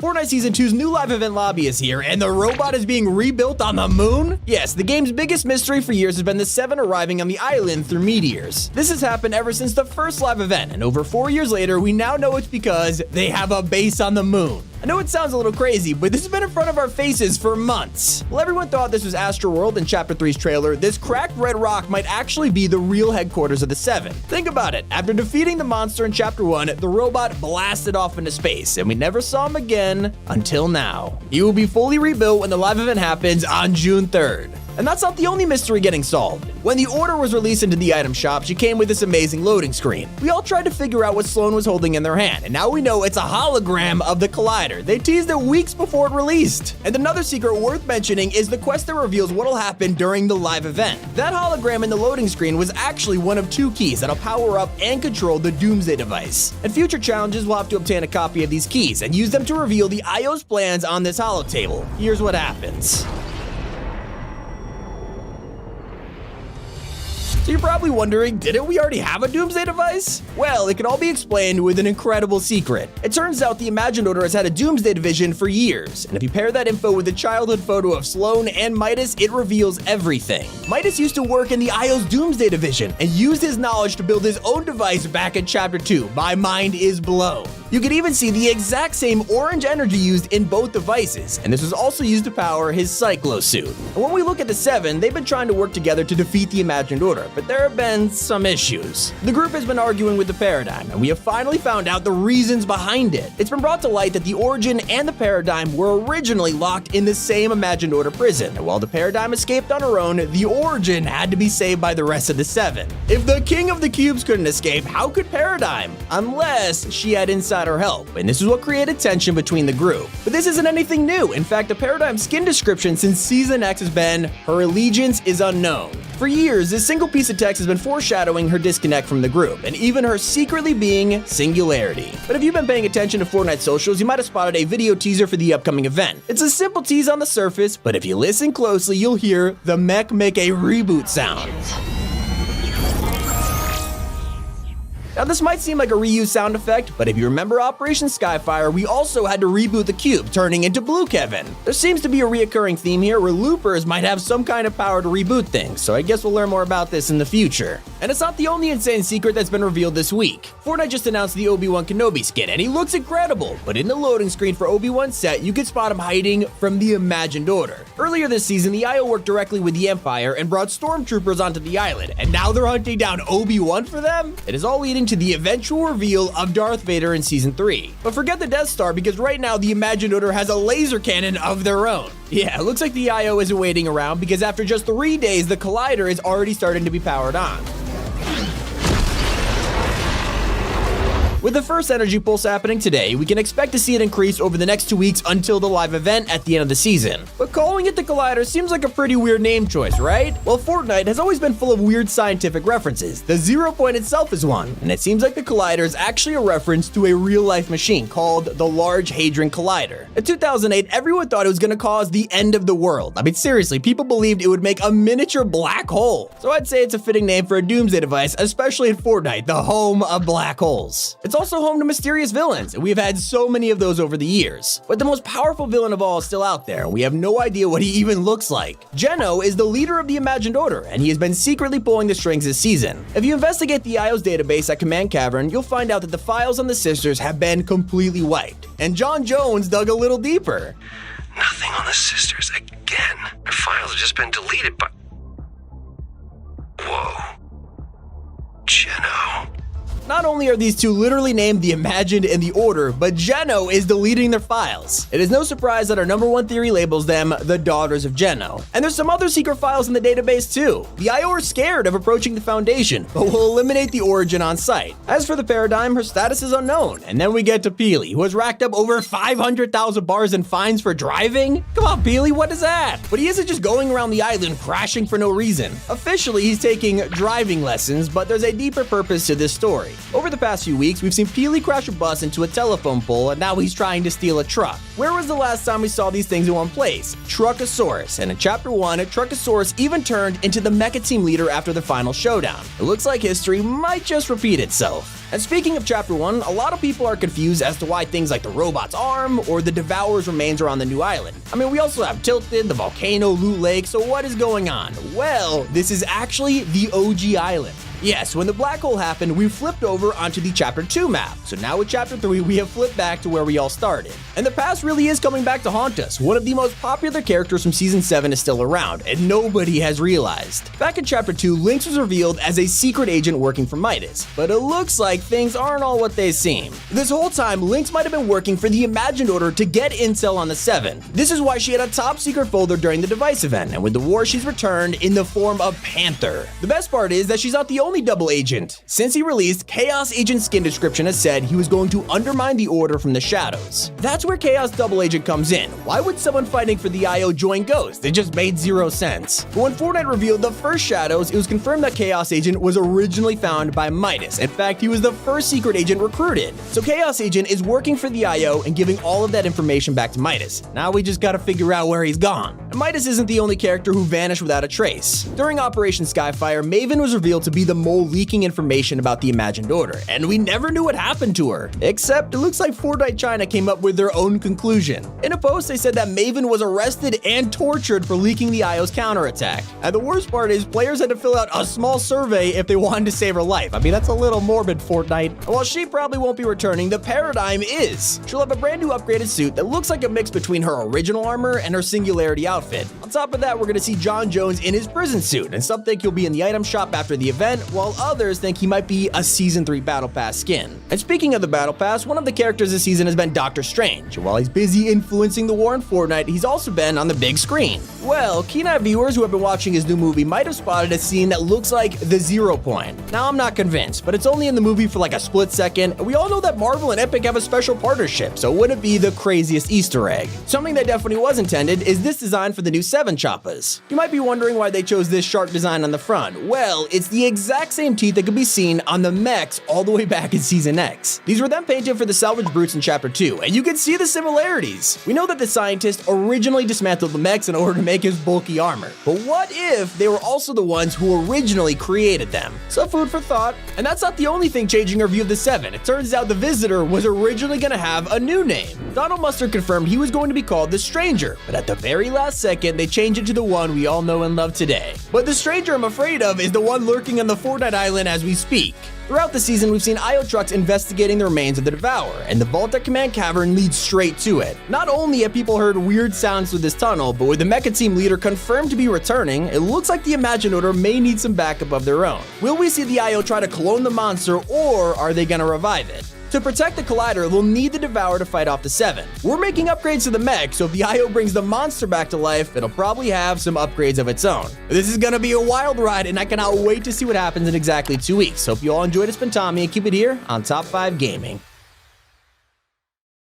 Fortnite Season 2's new live event lobby is here, and the robot is being rebuilt on the moon? Yes, the game's biggest mystery for years has been the 7 arriving on the island through meteors. This has happened ever since the first live event, and over 4 years later, we now know it's because they have a base on the moon. I know it sounds a little crazy, but this has been in front of our faces for months. While everyone thought this was Astroworld in Chapter 3's trailer, this cracked red rock might actually be the real headquarters of the 7. Think about it. After defeating the monster in Chapter 1, the robot blasted off into space, and we never saw him again until now. He will be fully rebuilt when the live event happens on June 3rd. And that's not the only mystery getting solved. When the order was released into the item shop, she came with this amazing loading screen. We all tried to figure out what Sloan was holding in their hand, and now we know it's a hologram of the Collider. They teased it weeks before it released. And another secret worth mentioning is the quest that reveals what'll happen during the live event. That hologram in the loading screen was actually one of 2 keys that'll power up and control the DOOMSDAY device. In future challenges, we'll have to obtain a copy of these keys and use them to reveal the IO's plans on this holotable. Here's what happens. So you're probably wondering, didn't we already have a DOOMSDAY device? Well, it can all be explained with an incredible secret. It turns out the Imagined Order has had a DOOMSDAY division for years, and if you pair that info with a childhood photo of Sloan and Midas, it reveals everything. Midas used to work in the IO's DOOMSDAY division and used his knowledge to build his own device back in Chapter 2. My mind is blown. You can even see the exact same orange energy used in both devices, and this was also used to power his Cyclo suit. And when we look at the 7, they've been trying to work together to defeat the Imagined Order, but there have been some issues. The group has been arguing with the Paradigm, and we have finally found out the reasons behind it. It's been brought to light that the Origin and the Paradigm were originally locked in the same Imagined Order prison, and while the Paradigm escaped on her own, the Origin had to be saved by the rest of the 7. If the King of the Cubes couldn't escape, how could Paradigm? Unless she had insider help, and this is what created tension between the group. But this isn't anything new. In fact, the Paradigm skin description since Season X has been, her allegiance is unknown. For years, this single piece of text has been foreshadowing her disconnect from the group, and even her secretly being Singularity. But if you've been paying attention to Fortnite socials, you might have spotted a video teaser for the upcoming event. It's a simple tease on the surface, but if you listen closely, you'll hear the mech make a reboot sound. Now this might seem like a reused sound effect, but if you remember Operation Skyfire, we also had to reboot the cube, turning into Blue Kevin. There seems to be a reoccurring theme here where loopers might have some kind of power to reboot things, so I guess we'll learn more about this in the future. And it's not the only insane secret that's been revealed this week. Fortnite just announced the Obi-Wan Kenobi skin, and he looks incredible, but in the loading screen for Obi-Wan's set, you can spot him hiding from the Imagined Order. Earlier this season, the IO worked directly with the Empire and brought stormtroopers onto the island, and now they're hunting down Obi-Wan for them? It is all leading to the eventual reveal of Darth Vader in Season 3. But forget the Death Star, because right now the Imagined Order has a laser cannon of their own. Yeah, it looks like the IO isn't waiting around, because after just 3 days, the Collider is already starting to be powered on. With the first energy pulse happening today, we can expect to see it increase over the next 2 weeks until the live event at the end of the season. But calling it the Collider seems like a pretty weird name choice, right? Well, Fortnite has always been full of weird scientific references. The 0 point itself is one, and it seems like the Collider is actually a reference to a real-life machine called the Large Hadron Collider. In 2008, everyone thought it was going to cause the end of the world. I mean, seriously, people believed it would make a miniature black hole. So I'd say it's a fitting name for a DOOMSDAY device, especially in Fortnite, the home of black holes. It's also home to mysterious villains, and we've had so many of those over the years. But the most powerful villain of all is still out there, and we have no idea what he even looks like. GENO is the leader of the Imagined Order, and he has been secretly pulling the strings this season. If you investigate the IO's database at Command Cavern, you'll find out that the files on the sisters have been completely wiped. And John Jones dug a little deeper. Nothing on the sisters again. Their files have just been deleted by... Whoa. GENO. Not only are these two literally named the Imagined and the Order, but GENO is deleting their files. It is no surprise that our #1 theory labels them the Daughters of GENO. And there's some other secret files in the database too. The IO are scared of approaching the Foundation, but will eliminate the Origin on sight. As for the Paradigm, her status is unknown. And then we get to Peely, who has racked up over 500,000 bars in fines for driving? Come on, Peely, what is that? But he isn't just going around the island crashing for no reason. Officially, he's taking driving lessons, but there's a deeper purpose to this story. Over the past few weeks, we've seen Peely crash a bus into a telephone pole, and now he's trying to steal a truck. Where was the last time we saw these things in one place? TRUCKASAURUS, and in Chapter 1, TRUCKASAURUS even turned into the mecha team leader after the final showdown. It looks like history might just repeat itself. And speaking of Chapter 1, a lot of people are confused as to why things like the robot's arm or the Devourer's remains are on the new island. I mean, we also have Tilted, the volcano, Loot Lake, so what is going on? Well, this is actually the OG island. Yes, when the black hole happened, we flipped over onto the Chapter 2 map. So now with Chapter 3, we have flipped back to where we all started. And the past really is coming back to haunt us. One of the most popular characters from Season 7 is still around, and nobody has realized. Back in Chapter 2, Lynx was revealed as a secret agent working for Midas, but it looks like things aren't all what they seem. This whole time, Lynx might have been working for the Imagined Order to get intel on the Seven. This is why she had a top secret folder during the device event, and with the war, she's returned in the form of Panther. The best part is that she's not the only double agent. Since he released, Chaos Agent skin description has said he was going to undermine the Order from the shadows. That's where Chaos Double Agent comes in. Why would someone fighting for the IO join Ghost? It just made zero sense. But when Fortnite revealed the first shadows, it was confirmed that Chaos Agent was originally found by Midas. In fact, he was the first secret agent recruited. So Chaos Agent is working for the IO and giving all of that information back to Midas. Now we just gotta figure out where he's gone. And Midas isn't the only character who vanished without a trace. During Operation Skyfire, Maven was revealed to be the mole leaking information about the Imagined Order, and we never knew what happened to her. Except it looks like Fortnite China came up with their own conclusion. In a post, they said that Maven was arrested and tortured for leaking the IO's counterattack. And the worst part is, players had to fill out a small survey if they wanted to save her life. I mean, that's a little morbid, Fortnite. And while she probably won't be returning, the Paradigm is. She'll have a brand new upgraded suit that looks like a mix between her original armor and her Singularity outfit. On top of that, we're gonna see John Jones in his prison suit, and some think he'll be in the item shop after the event, while others think he might be a Season 3 Battle Pass skin. And speaking of the Battle Pass, one of the characters this season has been Doctor Strange. And while he's busy influencing the war in Fortnite, he's also been on the big screen. Well, keen-eyed viewers who have been watching his new movie might have spotted a scene that looks like the 0 point. Now, I'm not convinced, but it's only in the movie for like a split second, and we all know that Marvel and Epic have a special partnership, so wouldn't it be the craziest Easter egg? Something that definitely was intended is this design for the new 7 Choppas. You might be wondering why they chose this shark design on the front. Well, it's the exact same teeth that could be seen on the mechs all the way back in Season X. These were then painted for the salvage brutes in Chapter 2, and you can see the similarities. We know that the scientist originally dismantled the mechs in order to make his bulky armor, but what if they were also the ones who originally created them? So food for thought. And that's not the only thing changing our view of the 7. It turns out the Visitor was originally going to have a new name. Donald Mustard confirmed he was going to be called the Stranger, but at the very last second, they changed it to the one we all know and love today. But the Stranger I'm afraid of is the one lurking on the Fortnite island as we speak. Throughout the season, we've seen IO trucks investigating the remains of the Devourer, and the vault at Command Cavern leads straight to it. Not only have people heard weird sounds through this tunnel, but with the Mecha Team leader confirmed to be returning, it looks like the Imagined Order may need some backup of their own. Will we see the IO try to clone the monster, or are they gonna revive it? To protect the Collider, they'll need the Devourer to fight off the 7. We're making upgrades to the mech, so if the IO brings the monster back to life, it'll probably have some upgrades of its own. This is gonna be a wild ride, and I cannot wait to see what happens in exactly 2 weeks. Hope you all enjoyed. It's been Tommy, and keep it here on Top 5 Gaming.